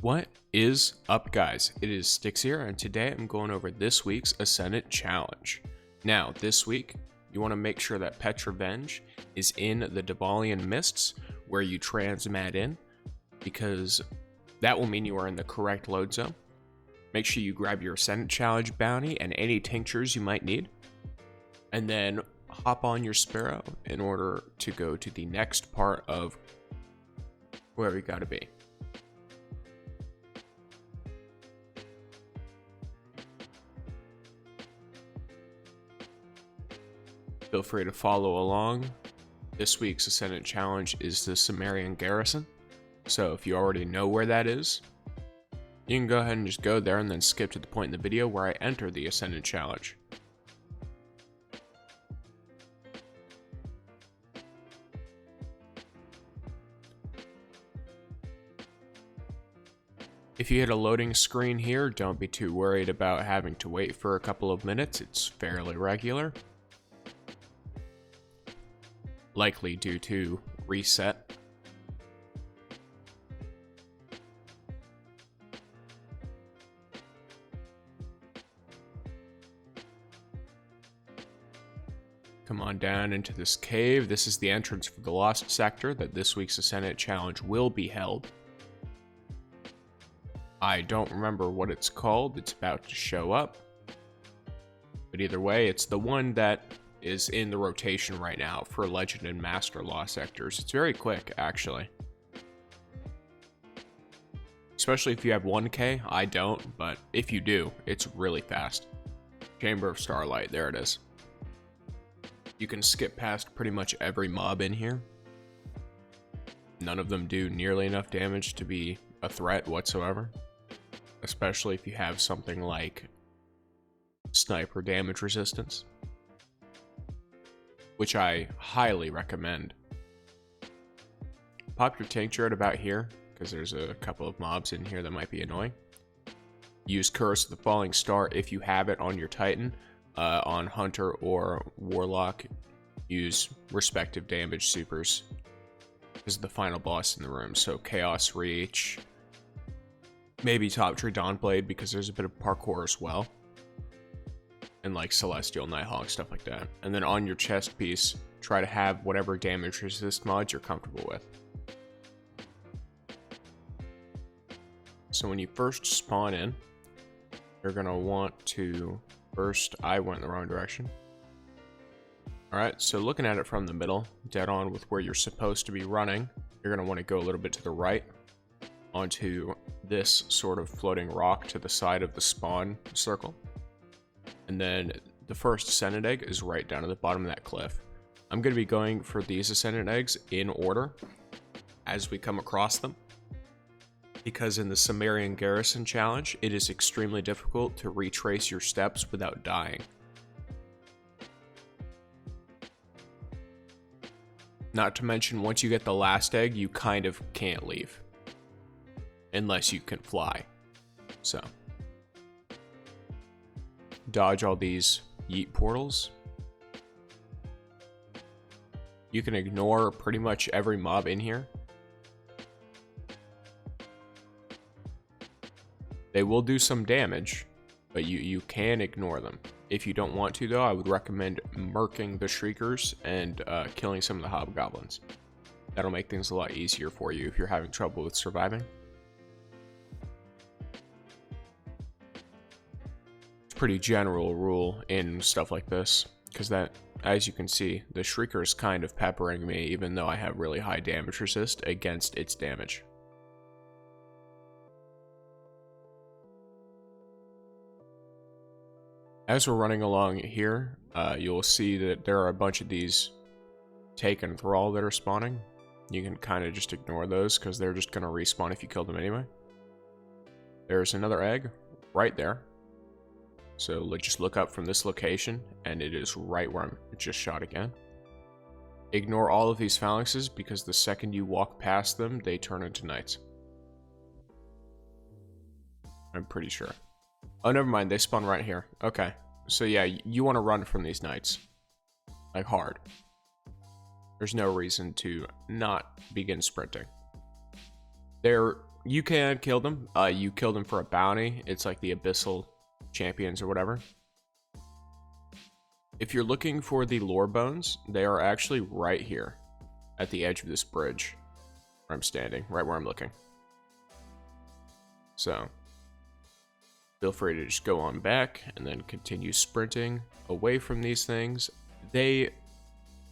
What is up, guys? It is Styx here, and today I'm going over this week's Ascendant challenge. Now, this week, you want to make sure that Petrovenge is in the Debalian Mists, where you transmat in, because that will mean you are in the correct load zone. Make sure you grab your Ascendant challenge bounty and any tinctures you might need, and then hop on your Sparrow in order to go to the next part of where we gotta be. Feel free to follow along. This week's Ascendant challenge is the Cimmerian Garrison, so if you already know where that is, you can go ahead and just go there and then skip to the point in the video where I enter the Ascendant challenge. If you hit a loading screen here, don't be too worried about having to wait for a couple of minutes. It's fairly regular. Likely due to reset. Come on down into this cave. This is the entrance for the Lost Sector that this week's Ascendant challenge will be held. I don't remember what it's called. It's about to show up. But either way, it's the one that is in the rotation right now for Legend and Master Lost Sectors. It's very quick, actually. Especially if you have 1K. I don't, but if you do, it's really fast. Chamber of Starlight, there it is. You can skip past pretty much every mob in here. None of them do nearly enough damage to be a threat whatsoever. Especially if you have something like sniper damage resistance, which I highly recommend. Pop your tincture at about here, because there's a couple of mobs in here that might be annoying. Use Curse of the Falling Star if you have it on your Titan. On Hunter or Warlock, use respective damage supers. This is the final boss in the room, so Chaos Reach. Maybe Top Tree Dawnblade, because there's a bit of parkour as well. And like Celestial Nighthawk, stuff like that. And then on your chest piece, try to have whatever damage resist mods you're comfortable with. So when you first spawn in, you're gonna want to first, I went in the wrong direction. Alright, so looking at it from the middle, dead on with where you're supposed to be running, you're gonna want to go a little bit to the right onto this sort of floating rock to the side of the spawn circle. And then the first Ascendant egg is right down at the bottom of that cliff. I'm going to be going for these Ascendant eggs in order as we come across them, because in the Cimmerian Garrison challenge, it is extremely difficult to retrace your steps without dying. Not to mention, once you get the last egg, you kind of can't leave. Unless you can fly. So dodge all these yeet portals. You can ignore pretty much every mob in here. They will do some damage, but you can ignore them. If you don't want to, though, I would recommend murking the Shriekers and killing some of the Hobgoblins. That'll make things a lot easier for you if you're having trouble with surviving. Pretty general rule in stuff like this, because that, as you can see, the Shrieker is kind of peppering me, even though I have really high damage resist against its damage. As we're running along here, you'll see that there are a bunch of these Take and Thrall that are spawning. You can kind of just ignore those, because they're just going to respawn if you kill them anyway. There's another egg right there. So let's just look up from this location, and it is right where I'm just shot again. Ignore all of these phalanxes, because the second you walk past them, they turn into knights. I'm pretty sure. Oh, never mind, they spawn right here. Okay, so yeah, you want to run from these knights. Like, hard. There's no reason to not begin sprinting. They're You can kill them. You kill them for a bounty. It's like the Abyssal Champions or whatever. If you're looking for the lore bones, they are actually right here at the edge of this bridge where I'm standing, right where I'm looking. So feel free to just go on back and then continue sprinting away from these things. They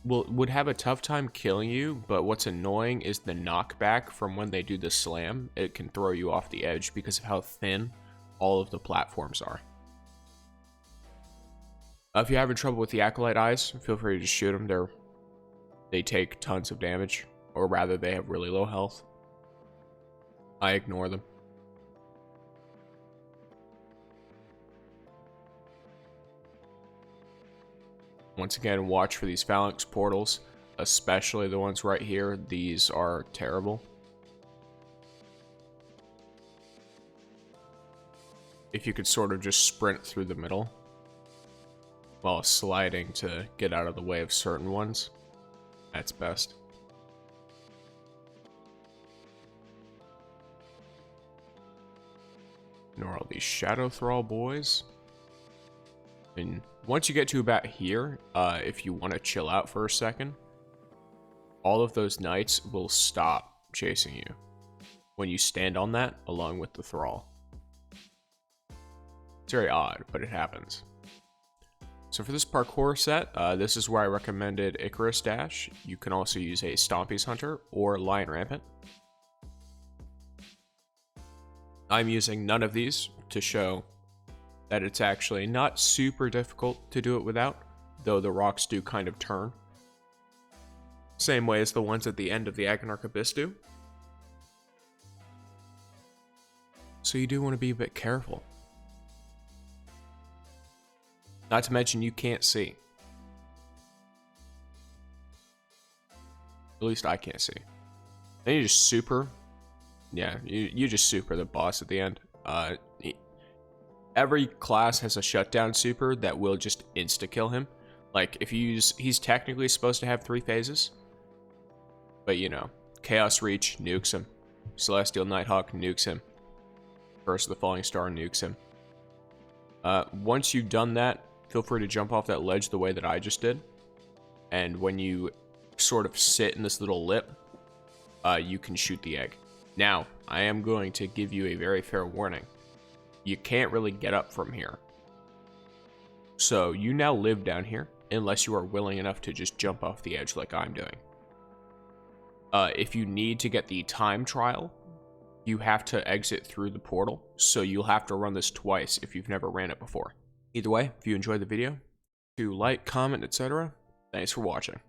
would have a tough time killing you, but what's annoying is the knockback from when they do the slam. It can throw you off the edge because of how thin all of the platforms are. If you're having trouble with the Acolyte eyes, feel free to just shoot them. They take tons of damage, or rather they have really low health. I ignore them. Once again, watch for these phalanx portals, especially the ones right here. These are terrible. If you could sort of just sprint through the middle while sliding to get out of the way of certain ones, that's best. Ignore all these Shadow Thrall boys. And once you get to about here, if you want to chill out for a second, all of those knights will stop chasing you when you stand on that along with the thrall. It's very odd, but it happens. So for this parkour set, this is where I recommended Icarus Dash. You can also use a Stompy's Hunter or Lion Rampant. I'm using none of these to show that it's actually not super difficult to do it without, though the rocks do kind of turn. Same way as the ones at the end of the Agonarch Abyss do. So you do want to be a bit careful. Not to mention you can't see. At least I can't see. Then you just super. Yeah, you just super the boss at the end. Every class has a shutdown super that will just insta-kill him. Like, if you use... He's technically supposed to have 3 phases. But, you know. Chaos Reach nukes him. Celestial Nighthawk nukes him. Curse of the Falling Star nukes him. Once you've done that, feel free to jump off that ledge the way that I just did. And when you sort of sit in this little lip, you can shoot the egg. Now, I am going to give you a very fair warning. You can't really get up from here. So you now live down here, unless you are willing enough to just jump off the edge like I'm doing. If you need to get the time trial, you have to exit through the portal, so you'll have to run this twice if you've never ran it before. Either way, if you enjoyed the video, do like, comment, etc. Thanks for watching.